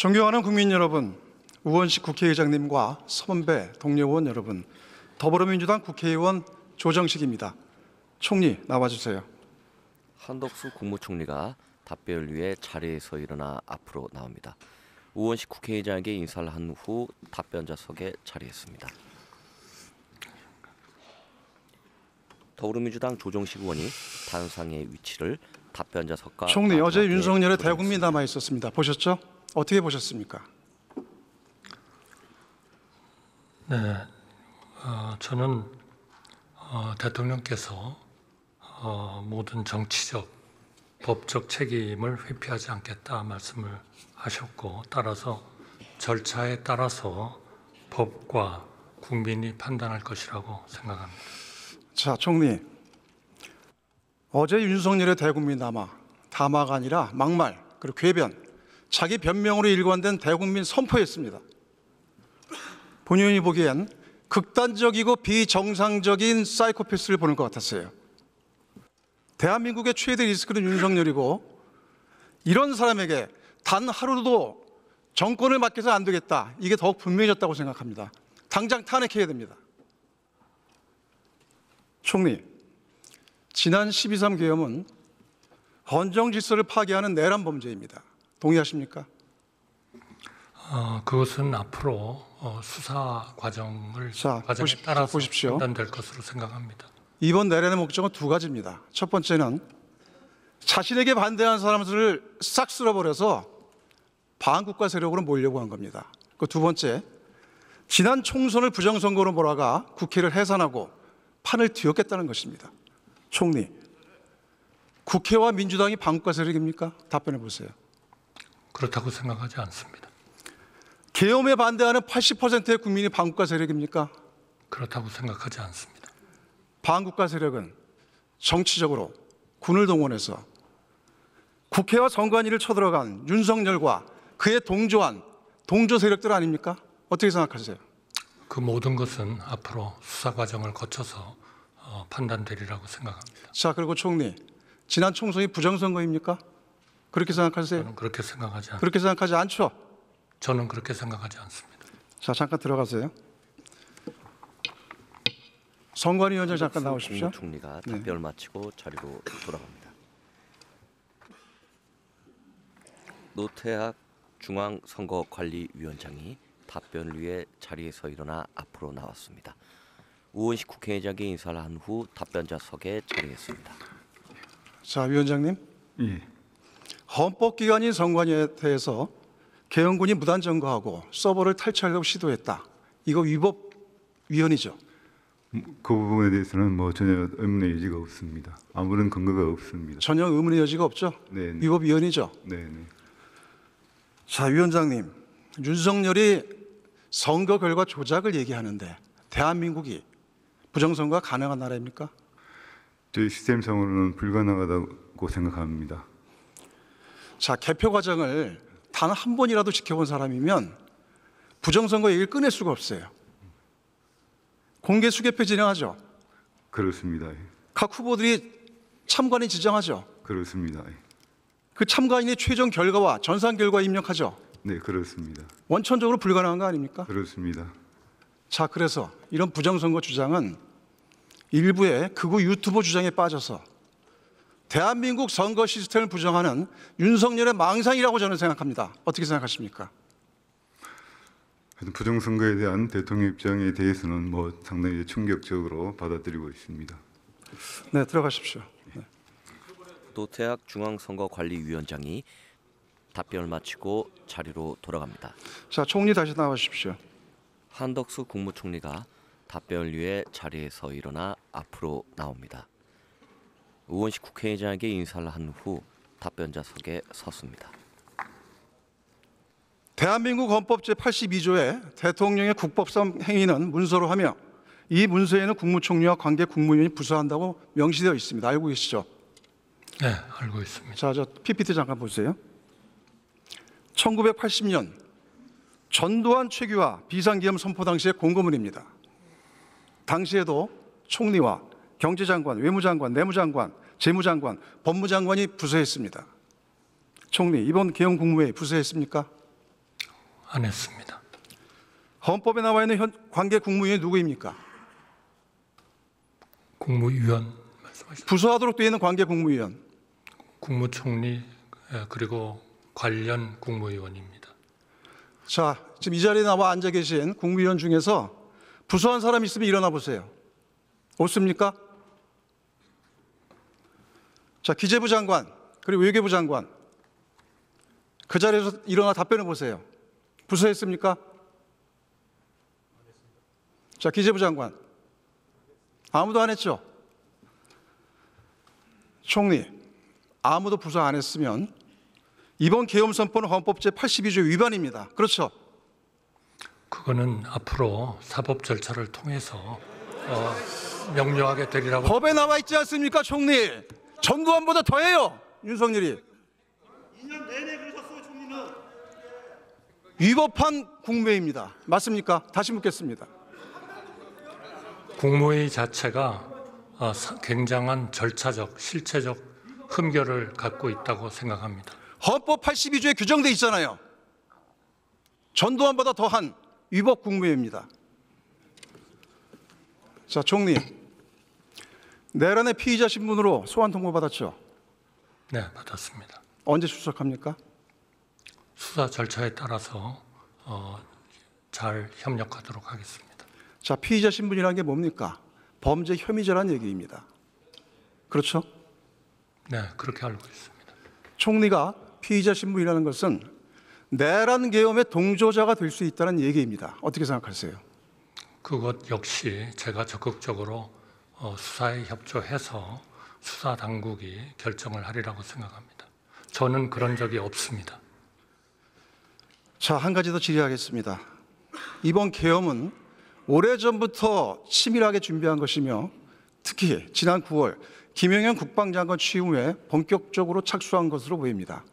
존경하는 국민 여러분, 우원식 국회의장님과 선배 동료 의원 여러분, 더불어민주당 국회의원 조정식입니다. 총리 나와주세요. 한덕수 국무총리가 답변을 위해 자리에서 일어나 앞으로 나옵니다. 우원식 국회의장에게 인사를 한 후 답변자석에 자리했습니다. 더불어민주당 조정식 의원이 단상의 위치를 답변자석과 총리, 어제 윤석열의 대국민 남아 있었습니다. 보셨죠? 어떻게 보셨습니까? 네, 저는 대통령께서 모든 정치적, 법적 책임을 회피하지 않겠다 말씀을 하셨고, 따라서 절차에 따라서 법과 국민이 판단할 것이라고 생각합니다. 자, 총리, 어제 윤석열의 대국민 담화가 아니라 막말 그리고 궤변, 자기 변명으로 일관된 대국민 선포였습니다. 본인이 보기엔 극단적이고 비정상적인 사이코패스를 보는 것 같았어요. 대한민국의 최대 리스크는 윤석열이고, 이런 사람에게 단 하루도 정권을 맡겨서 안 되겠다, 이게 더욱 분명해졌다고 생각합니다. 당장 탄핵해야 됩니다. 총리, 지난 12.3 계엄은 헌정 질서를 파괴하는 내란 범죄입니다. 동의하십니까? 그것은 앞으로 수사 과정에 따라서 보십시오. 판단될 것으로 생각합니다. 이번 내란의 목적은 두 가지입니다. 첫 번째는 자신에게 반대하는 사람들을 싹 쓸어버려서 반국가 세력으로 몰려고 한 겁니다. 그 두 번째, 지난 총선을 부정선거로 몰아가 국회를 해산하고 판을 뒤엎겠다는 것입니다. 총리, 국회와 민주당이 반국가 세력입니까? 답변해 보세요. 그렇다고 생각하지 않습니다. 계엄에 반대하는 80%의 국민이 반국가 세력입니까? 그렇다고 생각하지 않습니다. 반국가 세력은 정치적으로 군을 동원해서 국회와 선관위를 쳐들어간 윤석열과 그의 동조한 동조 세력들 아닙니까? 어떻게 생각하세요? 그 모든 것은 앞으로 수사 과정을 거쳐서 판단되리라고 생각합니다. 자, 그리고 총리, 지난 총선이 부정선거입니까? 그렇게 생각하세요? 저는 그렇게 생각하지 않습니다. 그렇게 생각하지 않죠? 저는 그렇게 생각하지 않습니다. 자, 잠깐 들어가세요. 선관위원장 잠깐 나오십시오. 국무총리가 답변을 마치고 자리로 돌아갑니다. 노태학 중앙선거관리위원장이 답변을 위해 자리에서 일어나 앞으로 나왔습니다. 우원식 국회의장에게 인사를 한 후 답변자석에 자리했습니다. 자, 위원장님. 예. 헌법기관인 선관위에 대해서 계엄군이 무단 점거하고 서버를 탈취하려고 시도했다. 이거 위법 위헌이죠. 그 부분에 대해서는 전혀 의문의 여지가 없습니다. 아무런 근거가 없습니다. 전혀 의문의 여지가 없죠. 네. 위법 위헌이죠. 네. 자, 위원장님, 윤석열이 선거 결과 조작을 얘기하는데 대한민국이 부정선거가 가능한 나라입니까? 저희 시스템상으로는 불가능하다고 생각합니다. 자, 개표 과정을 단 한 번이라도 지켜본 사람이면 부정선거 얘기를 꺼낼 수가 없어요. 공개 수개표 진행하죠. 그렇습니다. 각 후보들이 참관인 지정하죠. 그렇습니다. 그 참관인의 최종 결과와 전산 결과 입력하죠. 네, 그렇습니다. 원천적으로 불가능한 거 아닙니까? 그렇습니다. 자, 그래서 이런 부정선거 주장은 일부의 극우 유튜버 주장에 빠져서 대한민국 선거 시스템을 부정하는 윤석열의 망상이라고 저는 생각합니다. 어떻게 생각하십니까? 부정선거에 대한 대통령 입장에 대해서는 상당히 충격적으로 받아들이고 있습니다. 네, 들어가십시오. 네. 노태학 중앙선거관리위원장이 답변을 마치고 자리로 돌아갑니다. 자, 총리 다시 나와주십시오. 한덕수 국무총리가 답변을 위해 자리에서 일어나 앞으로 나옵니다. 우원식 국회의장에게 인사를 한 후 답변자석에 섰습니다. 대한민국 헌법 제82조에 대통령의 국법상 행위는 문서로 하며 이 문서에는 국무총리와 관계 국무위원이 부서한다고 명시되어 있습니다. 알고 계시죠? 네, 알고 있습니다. 자, 저 PPT 잠깐 보세요. 1980년 전두환 최규하 비상기업 선포 당시의 공고문입니다. 당시에도 총리와 경제장관, 외무장관, 내무장관, 재무장관, 법무장관이 부서했습니다. 총리, 이번 계엄 국무회의 부서했습니까? 안 했습니다. 헌법에 나와 있는 관계 국무위원이 누구입니까? 국무위원 말씀하셨죠. 부서하도록 되어 있는 관계 국무위원. 국무총리 그리고 관련 국무위원입니다. 자, 지금 이 자리에 나와 앉아 계신 국무위원 중에서 부서한 사람 있으면 일어나 보세요. 없습니까? 자, 기재부 장관 그리고 외교부 장관 그 자리에서 일어나 답변해 보세요. 부서했습니까? 자, 기재부 장관 아무도 안 했죠? 총리 아무도 부서 안 했으면 이번 계엄 선포는 헌법 제82조 위반입니다. 그렇죠? 그거는 앞으로 사법 절차를 통해서 명료하게 되리라고. 법에 나와 있지 않습니까, 총리? 전두환보다 더해요, 윤석열이. 2년 내내 그러셨어요, 총리는. 위법한 국무회의입니다. 맞습니까? 다시 묻겠습니다. 국무회의 자체가 굉장한 절차적, 실체적 흠결을 갖고 있다고 생각합니다. 헌법 82조에 규정돼 있잖아요. 전두환보다 더한 위법 국무회의입니다. 자, 총리. 내란의 피의자 신분으로 소환 통보 받았죠? 네, 받았습니다. 언제 출석합니까? 수사 절차에 따라서 잘 협력하도록 하겠습니다. 자, 피의자 신분이라는 게 뭡니까? 범죄 혐의자란 얘기입니다. 그렇죠? 네, 그렇게 알고 있습니다. 총리가 피의자 신분이라는 것은 내란 계엄의 동조자가 될 수 있다는 얘기입니다. 어떻게 생각하세요? 그것 역시 제가 적극적으로 수사에 협조해서 수사 당국이 결정을 하리라고 생각합니다. 저는 그런 적이 없습니다. 자, 한 가지 더 질의하겠습니다. 이번 계엄은 오래전부터 치밀하게 준비한 것이며 특히 지난 9월 김영현 국방장관 취임 후에 본격적으로 착수한 것으로 보입니다.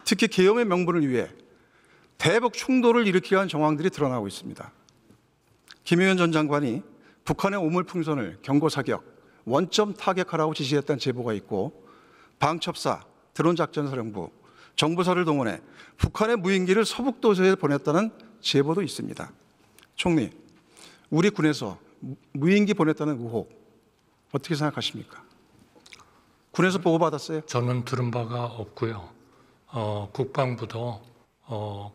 특히 계엄의 명분을 위해 대북 충돌을 일으키려 한 정황들이 드러나고 있습니다. 김영현 전 장관이 북한의 오물풍선을 경고 사격, 원점 타격하라고 지시했다는 제보가 있고 방첩사, 드론작전사령부, 정보사를 동원해 북한의 무인기를 서북도서에 보냈다는 제보도 있습니다. 총리, 우리 군에서 무인기 보냈다는 의혹 어떻게 생각하십니까? 군에서 보고받았어요? 저는 들은 바가 없고요. 국방부도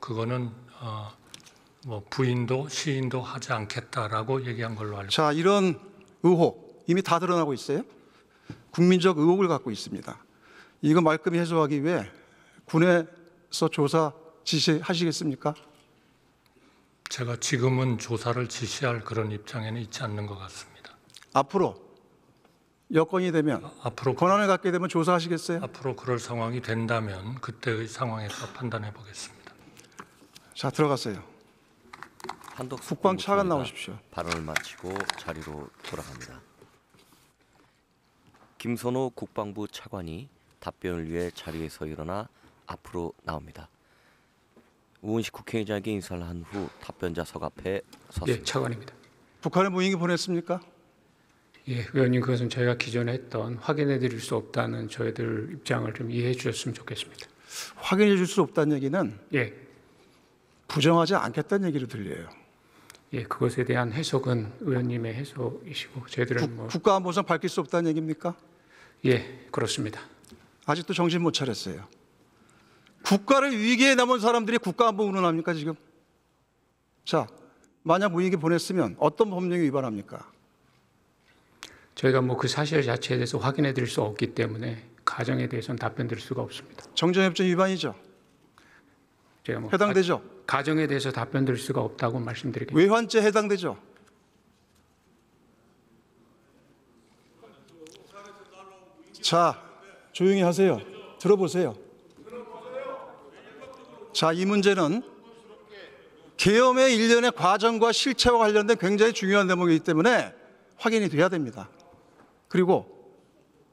그거는 뭐 부인도 시인도 하지 않겠다라고 얘기한 걸로 알고. 자, 이런 의혹 이미 다 드러나고 있어요. 국민적 의혹을 갖고 있습니다. 이거 말끔히 해소하기 위해 군에서 조사 지시하시겠습니까? 제가 지금은 조사를 지시할 그런 입장에는 있지 않는 것 같습니다. 앞으로 여건이 되면 앞으로 권한을 갖게 되면 조사하시겠어요? 앞으로 그럴 상황이 된다면 그때의 상황에서 판단해 보겠습니다. 자, 들어가세요. 한덕수 국방 차관 국무총리가 나오십시오. 발언을 마치고 자리로 돌아갑니다. 김선호 국방부 차관이 답변을 위해 자리에서 일어나 앞으로 나옵니다. 우은식 국회의장에게 인사를 한 후 답변자석 앞에 섰습니다. 예, 차관입니다. 북한에 무인기 보냈습니까? 예, 의원님 그것은 저희가 기존에 했던 확인해 드릴 수 없다는 저희들 입장을 좀 이해해 주셨으면 좋겠습니다. 확인해 줄 수 없다는 얘기는 예, 부정하지 않겠다는 얘기로 들려요. 예, 그것에 대한 해석은 의원님의 해석이시고 저희들은 뭐 국가안보상 밝힐 수 없다는 얘기입니까? 예, 그렇습니다. 아직도 정신 못 차렸어요. 국가를 위기에 넘은 사람들이 국가안보 운운합니까 지금? 자, 만약 무인기 보냈으면 어떤 법령에 위반합니까? 저희가 뭐 그 사실 자체에 대해서 확인해 드릴 수 없기 때문에 가정에 대해서는 답변 드릴 수가 없습니다. 정전협정 위반이죠. 제가 뭐 해당되죠. 가정에 대해서 답변 드릴 수가 없다고 말씀드리겠습니다. 외환죄 해당되죠. 자, 조용히 하세요. 들어보세요. 자, 이 문제는 계엄의 일련의 과정과 실체와 관련된 굉장히 중요한 대목이기 때문에 확인이 돼야 됩니다. 그리고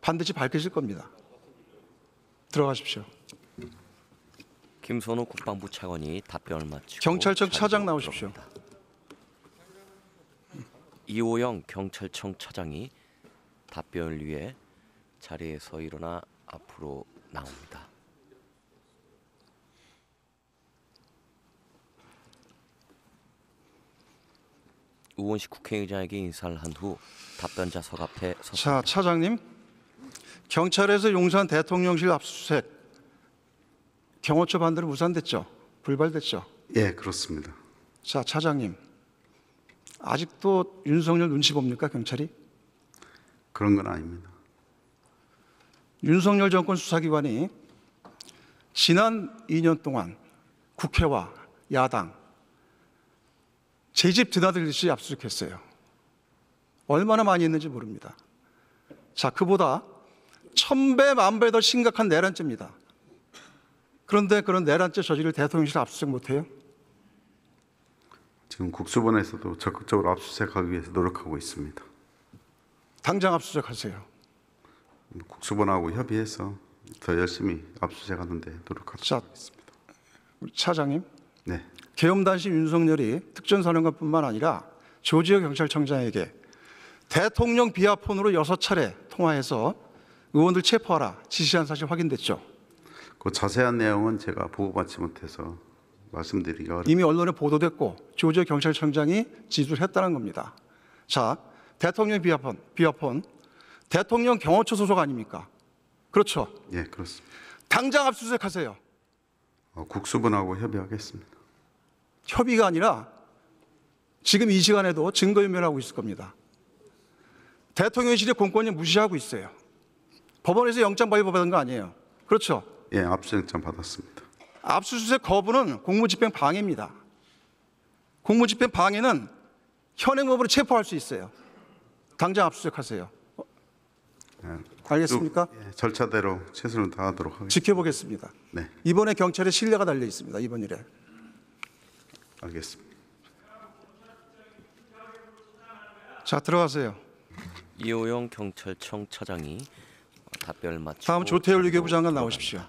반드시 밝혀질 겁니다. 들어가십시오. 김선호 국방부 차관이 답변을 마치고 경찰청 차장 자리로 나오십시오. 돌아갑니다. 이호영 경찰청 차장이 답변을 위해 자리에서 일어나 앞으로 나옵니다. 우원식 국회의장에게 인사를 한 후 답변자석 앞에 섰습니다. 자, 차장님. 경찰에서 용산 대통령실 압수수색 경호처 반대로 무산됐죠? 불발됐죠? 예, 그렇습니다. 자, 차장님. 아직도 윤석열 눈치 봅니까, 경찰이? 그런 건 아닙니다. 윤석열 정권 수사기관이 지난 2년 동안 국회와 야당 제 집 드나들듯이 압수수색했어요. 얼마나 많이 했는지 모릅니다. 자, 그보다 1000배, 10,000배 더 심각한 내란죄입니다. 그런데 그런 내란죄 저지를 대통령실 압수수색 못해요? 지금 국수본에서도 적극적으로 압수수색하기 위해서 노력하고 있습니다. 당장 압수수색하세요. 국수본하고 협의해서 더 열심히 압수수색하는 데 노력하도록 자, 하겠습니다. 우리 차장님. 네, 계엄단신 윤석열이 특전사령관뿐만 아니라 조지호 경찰청장에게 대통령 비하폰으로 6차례 통화해서 의원들 체포하라 지시한 사실 확인됐죠? 그 자세한 내용은 제가 보고받지 못해서 말씀드리기가 어렵습니다. 이미 언론에 보도됐고 조지호 경찰청장이 지시를 했다는 겁니다. 자, 대통령 비하폰, 대통령 경호처 소속 아닙니까? 그렇죠? 예, 그렇습니다. 당장 압수수색하세요. 국수본하고 협의하겠습니다. 협의가 아니라 지금 이 시간에도 증거인멸하고 있을 겁니다. 대통령실의 공권력 무시하고 있어요. 법원에서 영장 발부받은 거 아니에요. 그렇죠? 예, 압수영장 받았습니다. 압수수색 거부는 공무집행 방해입니다. 공무집행 방해는 현행법으로 체포할 수 있어요. 당장 압수수색하세요. 알겠습니까? 예, 절차대로 최선을 다하도록 하겠습니다. 지켜보겠습니다. 네, 이번에 경찰의 신뢰가 달려 있습니다. 이번 일에. 알겠습니다. 자, 들어가세요. 이호영 경찰청 차장이 답변을 마치고 다음 조태열 외교부 장관 나오십시오.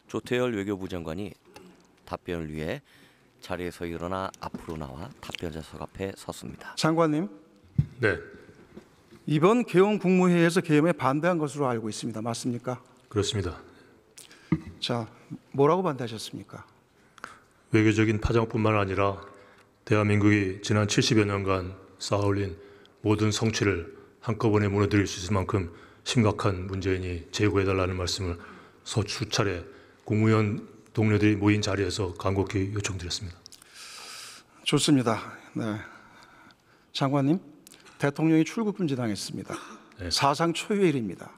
조태열 외교부 장관이 답변을 위해 자리에서 일어나 앞으로 나와 답변자석 앞에 섰습니다. 장관님, 네, 이번 계엄 국무회의에서 계엄에 반대한 것으로 알고 있습니다. 맞습니까? 그렇습니다. 자, 뭐라고 반대하셨습니까? 외교적인 파장뿐만 아니라 대한민국이 지난 70여 년간 쌓아올린 모든 성취를 한꺼번에 무너뜨릴 수 있을 만큼 심각한 문제이니 제고해달라는 말씀을 수차례 국무위원 동료들이 모인 자리에서 간곡히 요청드렸습니다. 좋습니다. 네. 장관님, 대통령이 출국금지 당했습니다. 네. 사상 초유의 일입니다.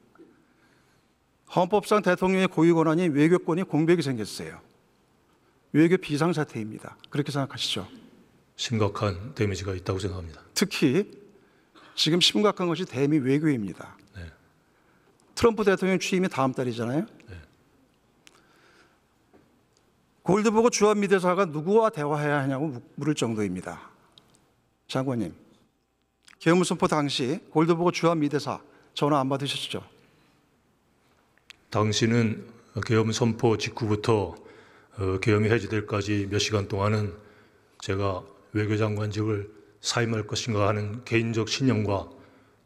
헌법상 대통령의 고유 권한이 외교권이 공백이 생겼어요. 외교 비상사태입니다. 그렇게 생각하시죠? 심각한 데미지가 있다고 생각합니다. 특히 지금 심각한 것이 대미 외교입니다. 네. 트럼프 대통령 취임이 다음 달이잖아요. 네. 골드버그 주한미대사가 누구와 대화해야 하냐고 물을 정도입니다. 장관님, 계엄 선포 당시 골드버그 주한미대사 전화 안 받으셨죠? 당시는 계엄 선포 직후부터 계엄이 해지될까지 몇 시간 동안은 제가 외교장관직을 사임할 것인가 하는 개인적 신념과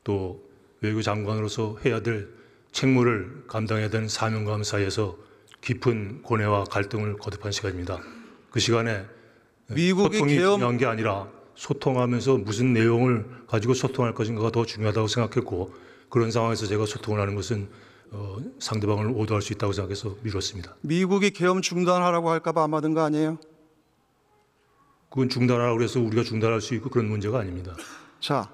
또 외교장관으로서 해야 될 책무를 감당해야 되는 사명감 사이에서 깊은 고뇌와 갈등을 거듭한 시간입니다. 그 시간에 미국이 소통이 계엄 중요한 게 아니라 소통하면서 무슨 내용을 가지고 소통할 것인가가 더 중요하다고 생각했고 그런 상황에서 제가 소통을 하는 것은 상대방을 오도할 수 있다고 생각해서 미뤘습니다. 미국이 계엄 중단하라고 할까 봐 안 받은 거 아니에요? 그건 중단하라고 해서 우리가 중단할 수 있고 그런 문제가 아닙니다. 자,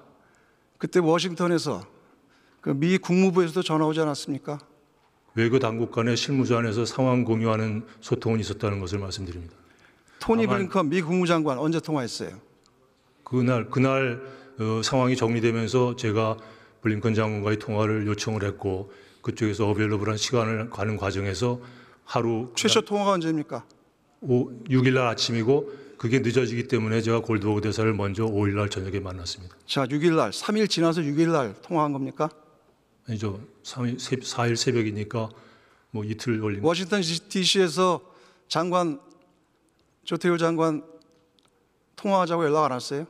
그때 워싱턴에서 그 미 국무부에서도 전화 오지 않았습니까? 외교 당국 간의 실무자 안에서 상황 공유하는 소통은 있었다는 것을 말씀드립니다. 토니 다만- 블링컨 미 국무장관 언제 통화했어요? 그날 상황이 정리되면서 제가 블링컨 장관과의 통화를 요청을 했고 그쪽에서 어베일러블한 시간을 가는 과정에서 하루 최초 통화가 언제입니까? 6일 날 아침이고 그게 늦어지기 때문에 제가 골드버그 대사를 먼저 5일 날 저녁에 만났습니다. 자, 6일 날, 3일 지나서 6일 날 통화한 겁니까? 아니죠. 4일 새벽이니까 뭐 이틀 걸린 워싱턴 DC에서 조태열 장관 통화하자고 연락 안 왔어요?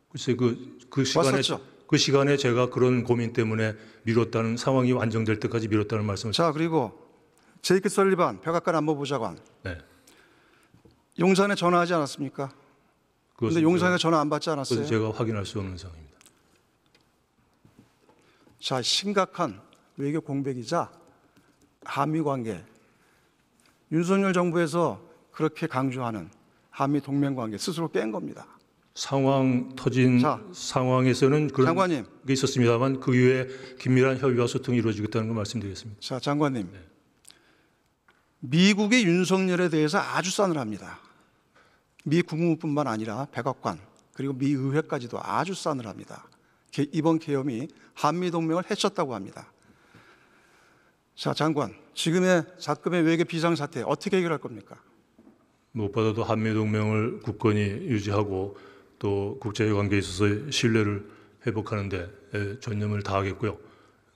글쎄 그 시간에 왔었죠? 그 시간에 제가 그런 고민 때문에 미뤘다는 상황이 완정될 때까지 미뤘다는 말씀을 자, 그리고 제이크 설리반 백악관 안보보좌관 네. 용산에 전화하지 않았습니까? 그런데 그것은 용산에 전화 안 받지 않았어요? 그것은 제가 확인할 수 없는 상황입니다. 자, 심각한 외교 공백이자 한미 관계, 윤석열 정부에서 그렇게 강조하는 한미 동맹 관계 스스로 깬 겁니다. 상황 터진 자, 상황에서는 그런 장관님. 게 있었습니다만 그 이후에 긴밀한 협의와 소통이 이루어지겠다는 걸 말씀드리겠습니다. 자, 장관님. 미국의 윤석열에 대해서 아주 싸늘합니다. 미 국무부뿐만 아니라 백악관 그리고 미 의회까지도 아주 싸늘합니다. 이번 계엄이 한미 동맹을 해쳤다고 합니다. 자, 장관, 지금의 작금의 외교 비상사태 어떻게 해결할 겁니까? 무엇보다도 한미 동맹을 굳건히 유지하고 또 국제 관계에 있어서 신뢰를 회복하는 데 전념을 다하겠고요.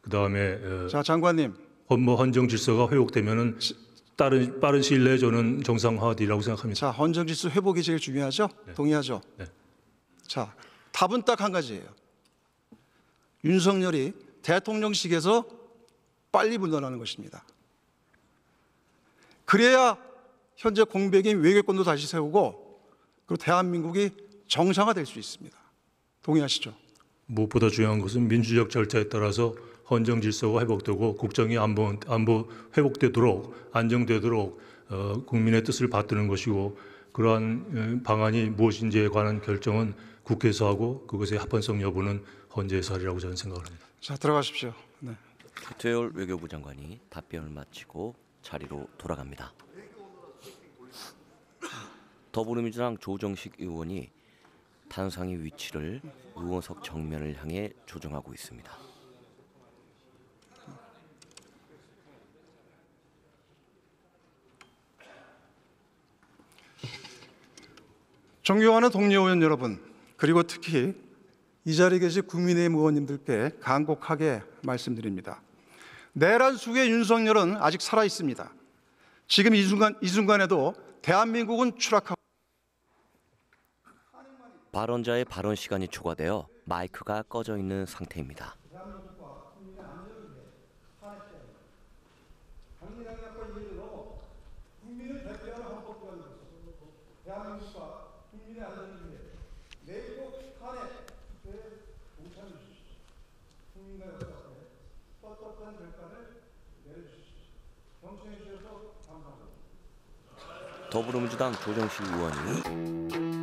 그다음에 자, 장관님. 헌정 질서가 회복되면은 빠른 시일 내에 저는 정상화되리라고 생각합니다. 자, 헌정 질서 회복이 제일 중요하죠? 동의하죠? 네. 자, 답은 딱 한 가지예요. 윤석열이 대통령직에서 빨리 물러나는 것입니다. 그래야 현재 공백인 외교권도 다시 세우고 그리고 대한민국이 정상화될 수 있습니다. 동의하시죠? 무엇보다 중요한 것은 민주적 절차에 따라서 헌정 질서가 회복되고 국정이 안보 회복되도록 안정되도록 국민의 뜻을 받드는 것이고 그러한 방안이 무엇인지에 관한 결정은 국회에서 하고 그것의 합헌성 여부는 헌재에서 하리라고 저는 생각을 합니다. 자, 들어가십시오. 네. 조태열 외교부 장관이 답변을 마치고 자리로 돌아갑니다. 더불어민주당 조정식 의원이 탄상의 위치를 의원석 정면을 향해 조정하고 있습니다. 존경하는 동료 의원 여러분, 그리고 특히 이 자리에 계신 국민의힘 의원님들께 간곡하게 말씀드립니다. 내란 수의 윤석열은 아직 살아 있습니다. 지금 이 순간에도 대한민국은 추락하고 발언자의 발언 시간이 초과되어 마이크가 꺼져 있는 상태입니다. 더불어민주당 조정식 의원이